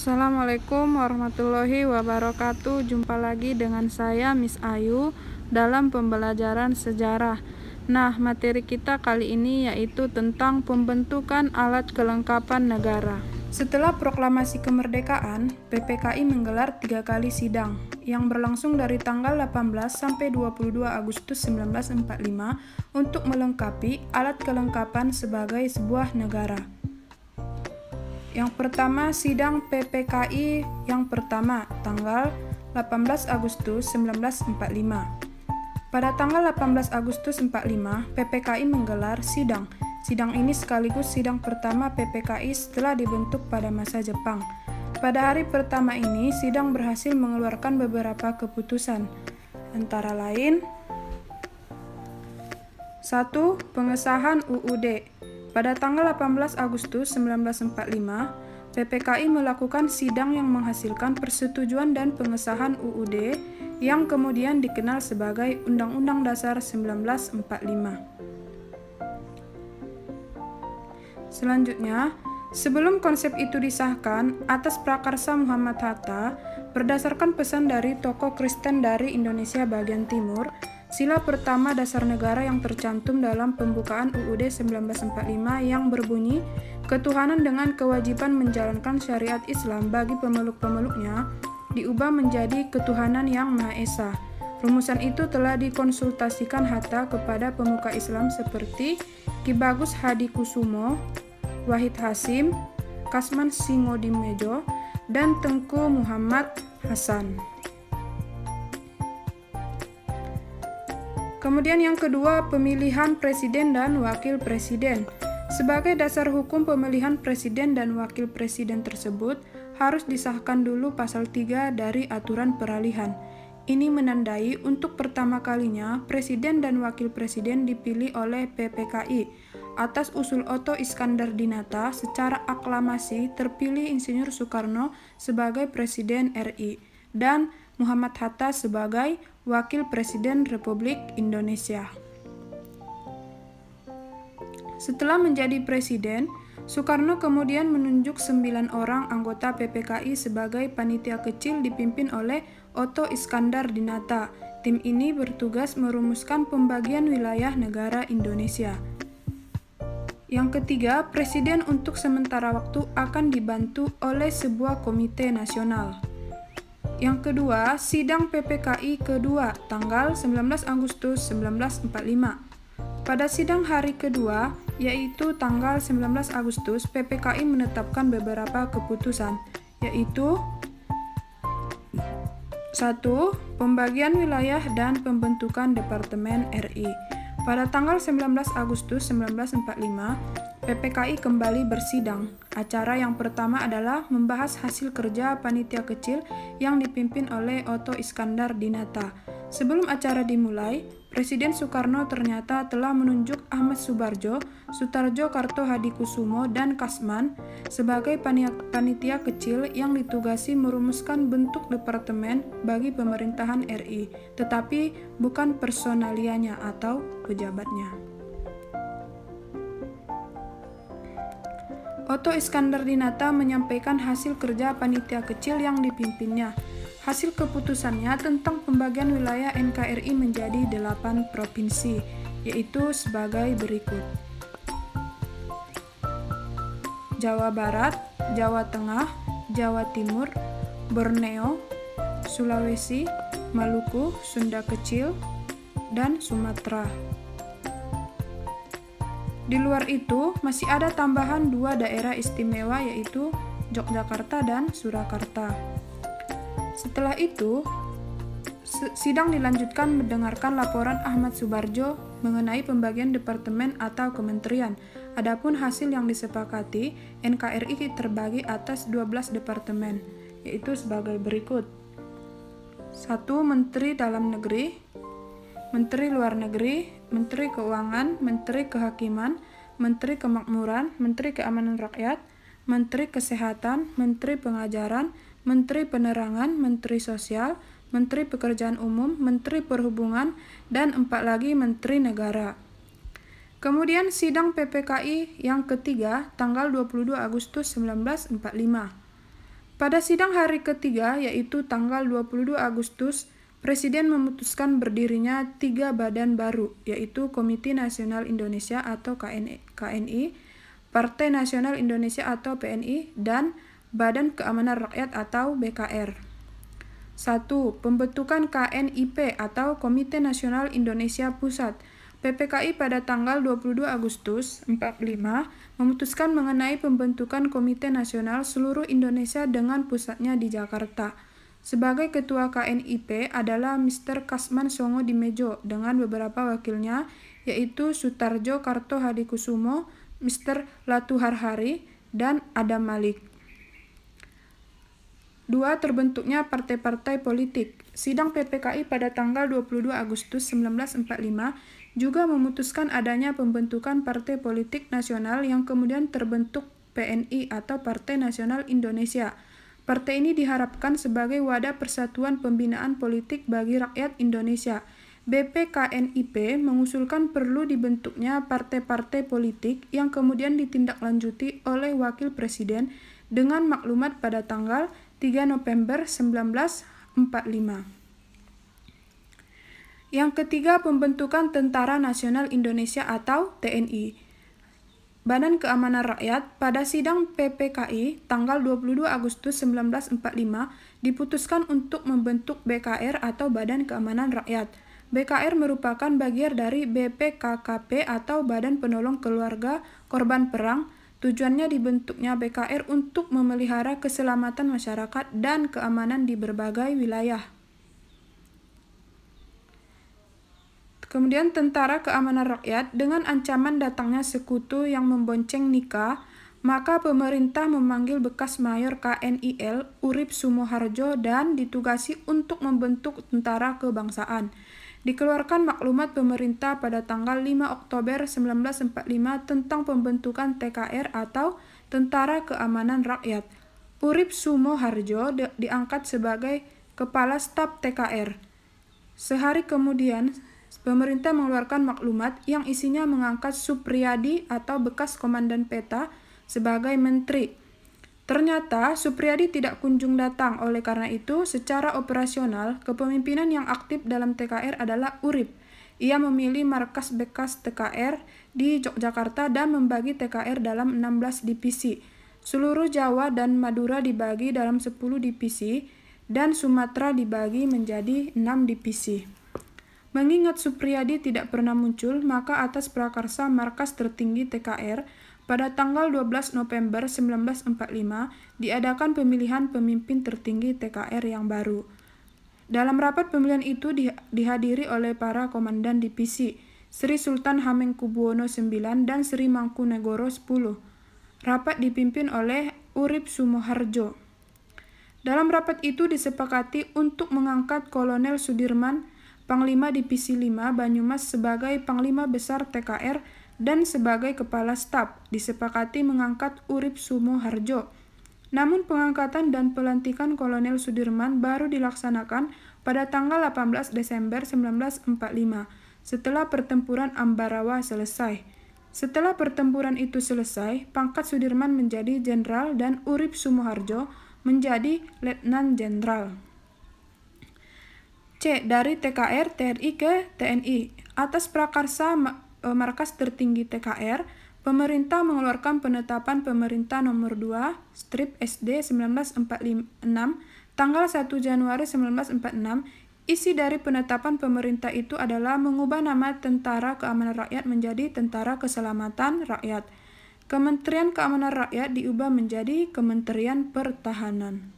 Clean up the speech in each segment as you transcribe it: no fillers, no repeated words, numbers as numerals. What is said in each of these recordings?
Assalamualaikum warahmatullahi wabarakatuh. Jumpa lagi dengan saya Miss Ayu dalam pembelajaran sejarah. Nah, materi kita kali ini yaitu tentang pembentukan alat kelengkapan negara. Setelah proklamasi kemerdekaan, PPKI menggelar 3 kali sidang yang berlangsung dari tanggal 18 sampai 22 Agustus 1945 untuk melengkapi alat kelengkapan sebagai sebuah negara. Yang pertama, sidang PPKI yang pertama, tanggal 18 Agustus 1945. Pada tanggal 18 Agustus 45, PPKI menggelar sidang. Sidang ini sekaligus sidang pertama PPKI setelah dibentuk pada masa Jepang. Pada hari pertama ini, sidang berhasil mengeluarkan beberapa keputusan. Antara lain, 1. Pengesahan UUD. Pada tanggal 18 Agustus 1945, PPKI melakukan sidang yang menghasilkan persetujuan dan pengesahan UUD yang kemudian dikenal sebagai Undang-Undang Dasar 1945. Selanjutnya, sebelum konsep itu disahkan, atas prakarsa Muhammad Hatta, berdasarkan pesan dari tokoh Kristen dari Indonesia bagian timur, sila pertama dasar negara yang tercantum dalam pembukaan UUD 1945 yang berbunyi, ketuhanan dengan kewajiban menjalankan syariat Islam bagi pemeluk-pemeluknya, diubah menjadi ketuhanan yang Maha Esa. Rumusan itu telah dikonsultasikan Hatta kepada pemuka Islam seperti Ki Bagus Hadikusumo, Wahid Hasyim, Kasman Singodimedjo, dan Tengku Muhammad Hasan. Kemudian yang kedua, pemilihan presiden dan wakil presiden. Sebagai dasar hukum pemilihan presiden dan wakil presiden tersebut, harus disahkan dulu pasal 3 dari aturan peralihan. Ini menandai untuk pertama kalinya presiden dan wakil presiden dipilih oleh PPKI. Atas usul Otto Iskandar Dinata, secara aklamasi terpilih Insinyur Soekarno sebagai Presiden RI dan Muhammad Hatta sebagai Wakil Presiden Republik Indonesia. Setelah menjadi presiden, Soekarno kemudian menunjuk 9 orang anggota PPKI sebagai panitia kecil dipimpin oleh Otto Iskandar Dinata. Tim ini bertugas merumuskan pembagian wilayah negara Indonesia. Yang ketiga, presiden untuk sementara waktu akan dibantu oleh sebuah komite nasional. Yang kedua, sidang PPKI kedua, tanggal 19 Agustus 1945. Pada sidang hari kedua, yaitu tanggal 19 Agustus, PPKI menetapkan beberapa keputusan, yaitu 1. Pembagian wilayah dan pembentukan Departemen RI. Pada tanggal 19 Agustus 1945, PPKI kembali bersidang. Acara yang pertama adalah membahas hasil kerja panitia kecil yang dipimpin oleh Otto Iskandar Dinata. Sebelum acara dimulai, Presiden Soekarno ternyata telah menunjuk Ahmad Subarjo, Sutarjo Karto Hadikusumo, dan Kasman sebagai panitia kecil yang ditugasi merumuskan bentuk departemen bagi pemerintahan RI, tetapi bukan personalianya atau pejabatnya. Otto Iskandar Dinata menyampaikan hasil kerja panitia kecil yang dipimpinnya. Hasil keputusannya tentang pembagian wilayah NKRI menjadi 8 provinsi, yaitu sebagai berikut: Jawa Barat, Jawa Tengah, Jawa Timur, Borneo, Sulawesi, Maluku, Sunda Kecil, dan Sumatera. Di luar itu, masih ada tambahan 2 daerah istimewa yaitu Yogyakarta dan Surakarta. Setelah itu, sidang dilanjutkan mendengarkan laporan Ahmad Subarjo mengenai pembagian departemen atau kementerian. Adapun hasil yang disepakati, NKRI terbagi atas 12 departemen, yaitu sebagai berikut: 1. Menteri Dalam Negeri, Menteri Luar Negeri, Menteri Keuangan, Menteri Kehakiman, Menteri Kemakmuran, Menteri Keamanan Rakyat, Menteri Kesehatan, Menteri Pengajaran, Menteri Penerangan, Menteri Sosial, Menteri Pekerjaan Umum, Menteri Perhubungan, dan 4 lagi Menteri Negara. Kemudian sidang PPKI yang ketiga tanggal 22 Agustus 1945. Pada sidang hari ketiga, yaitu tanggal 22 Agustus, Presiden memutuskan berdirinya 3 badan baru, yaitu Komite Nasional Indonesia atau KNI, Partai Nasional Indonesia atau PNI, dan Badan Keamanan Rakyat atau BKR. 1. Pembentukan KNIP atau Komite Nasional Indonesia Pusat. PPKI pada tanggal 22 Agustus 45 memutuskan mengenai pembentukan Komite Nasional seluruh Indonesia dengan pusatnya di Jakarta. Sebagai ketua KNIP adalah Mr. Kasman Songo Dimejo dengan beberapa wakilnya, yaitu Sutarjo Karto Hadikusumo, Mr. Latuharhari, dan Adam Malik. 2. Terbentuknya partai-partai politik. Sidang PPKI pada tanggal 22 Agustus 1945 juga memutuskan adanya pembentukan partai politik nasional yang kemudian terbentuk PNI atau Partai Nasional Indonesia. Partai ini diharapkan sebagai wadah persatuan pembinaan politik bagi rakyat Indonesia. BPKNIP mengusulkan perlu dibentuknya partai-partai politik yang kemudian ditindaklanjuti oleh Wakil Presiden dengan maklumat pada tanggal 3 November 1945. Yang ketiga, pembentukan Tentara Nasional Indonesia atau TNI. Badan Keamanan Rakyat pada sidang PPKI tanggal 22 Agustus 1945 diputuskan untuk membentuk BKR atau Badan Keamanan Rakyat. BKR merupakan bagian dari BPKKP atau Badan Penolong Keluarga Korban Perang. Tujuannya dibentuknya BKR untuk memelihara keselamatan masyarakat dan keamanan di berbagai wilayah. Kemudian Tentara Keamanan Rakyat dengan ancaman datangnya sekutu yang membonceng nikah, maka pemerintah memanggil bekas Mayor KNIL Urip Sumoharjo dan ditugasi untuk membentuk tentara kebangsaan. Dikeluarkan maklumat pemerintah pada tanggal 5 Oktober 1945 tentang pembentukan TKR atau Tentara Keamanan Rakyat. Urip Sumoharjo diangkat sebagai Kepala Staf TKR. Sehari kemudian, pemerintah mengeluarkan maklumat yang isinya mengangkat Supriyadi atau bekas Komandan Peta sebagai menteri. Ternyata Supriyadi tidak kunjung datang, oleh karena itu secara operasional kepemimpinan yang aktif dalam TKR adalah Urip. Ia memilih markas bekas TKR di Yogyakarta dan membagi TKR dalam 16 divisi. Seluruh Jawa dan Madura dibagi dalam 10 divisi dan Sumatera dibagi menjadi 6 divisi. Mengingat Supriyadi tidak pernah muncul, maka atas prakarsa markas tertinggi TKR, pada tanggal 12 November 1945 diadakan pemilihan pemimpin tertinggi TKR yang baru. Dalam rapat pemilihan itu dihadiri oleh para komandan divisi, Sri Sultan Hamengkubuwono IX dan Sri Mangkunegoro X. Rapat dipimpin oleh Urip Sumoharjo. Dalam rapat itu disepakati untuk mengangkat Kolonel Sudirman, Panglima Divisi 5 Banyumas sebagai Panglima Besar TKR dan sebagai Kepala Staf. Disepakati mengangkat Urip Sumoharjo. Namun pengangkatan dan pelantikan Kolonel Sudirman baru dilaksanakan pada tanggal 18 Desember 1945 setelah pertempuran Ambarawa selesai. Setelah pertempuran itu selesai, pangkat Sudirman menjadi jenderal dan Urip Sumoharjo menjadi letnan jenderal. C. Dari TKR TRI ke TNI. Atas prakarsa markas tertinggi TKR, pemerintah mengeluarkan penetapan Pemerintah Nomor 2 Strip SD 1946 tanggal 1 Januari 1946. Isi dari penetapan pemerintah itu adalah mengubah nama Tentara Keamanan Rakyat menjadi Tentara Keselamatan Rakyat. Kementerian Keamanan Rakyat diubah menjadi Kementerian Pertahanan.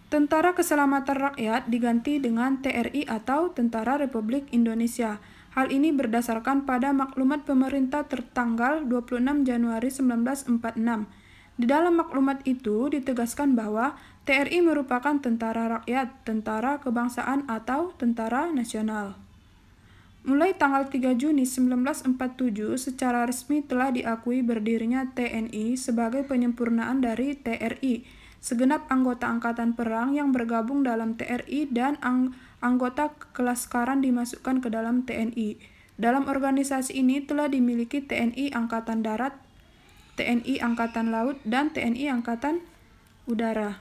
Tentara Keselamatan Rakyat diganti dengan TRI atau Tentara Republik Indonesia. Hal ini berdasarkan pada maklumat pemerintah tertanggal 26 Januari 1946. Di dalam maklumat itu ditegaskan bahwa TRI merupakan tentara rakyat, tentara kebangsaan atau tentara nasional. Mulai tanggal 3 Juni 1947 secara resmi telah diakui berdirinya TNI sebagai penyempurnaan dari TRI. Segenap anggota Angkatan Perang yang bergabung dalam TRI dan anggota kelaskaran dimasukkan ke dalam TNI. Dalam organisasi ini telah dimiliki TNI Angkatan Darat, TNI Angkatan Laut, dan TNI Angkatan Udara.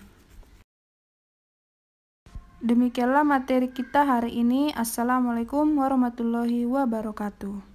Demikianlah materi kita hari ini. Assalamualaikum warahmatullahi wabarakatuh.